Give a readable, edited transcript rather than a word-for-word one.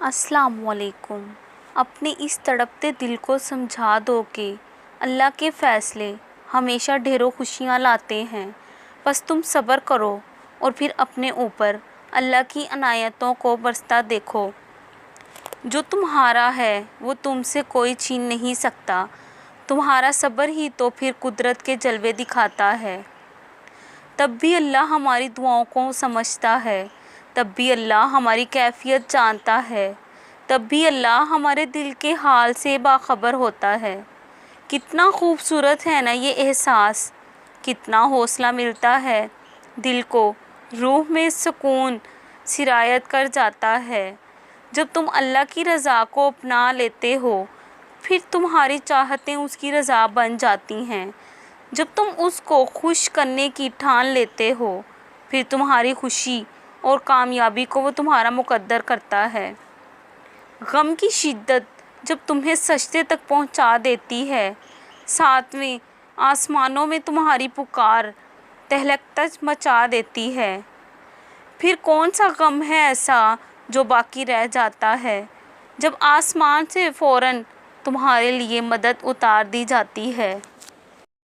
السلام علیکم۔ اپنے اس تڑپتے دل کو سمجھا دو کہ اللہ کے فیصلے ہمیشہ ڈھیروں خوشیاں لاتے ہیں، بس تم صبر کرو اور پھر اپنے اوپر اللہ کی عنایتوں کو برستا دیکھو۔ جو تمہارا ہے وہ تم سے کوئی چھین نہیں سکتا، تمہارا صبر ہی تو پھر قدرت کے جلوے دکھاتا ہے۔ تب بھی اللہ ہماری دعاؤں کو سمجھتا ہے، تب بھی اللہ ہماری کیفیت جانتا ہے، تب بھی اللہ ہمارے دل کے حال سے باخبر ہوتا ہے۔ کتنا خوبصورت ہے نا یہ احساس، کتنا حوصلہ ملتا ہے دل کو، روح میں سکون سرایت کر جاتا ہے۔ جب تم اللہ کی رضا کو اپنا لیتے ہو، پھر تمہاری چاہتیں اس کی رضا بن جاتی ہیں۔ جب تم اس کو خوش کرنے کی ٹھان لیتے ہو، پھر تمہاری خوشی اور کامیابی کو وہ تمہارا مقدر کرتا ہے۔ غم کی شدت جب تمہیں سجدے تک پہنچا دیتی ہے، ساتویں آسمانوں میں تمہاری پکار تہلکہ مچا دیتی ہے، پھر کون سا غم ہے ایسا جو باقی رہ جاتا ہے، جب آسمان سے فوراً تمہارے لیے مدد اتار دی جاتی ہے۔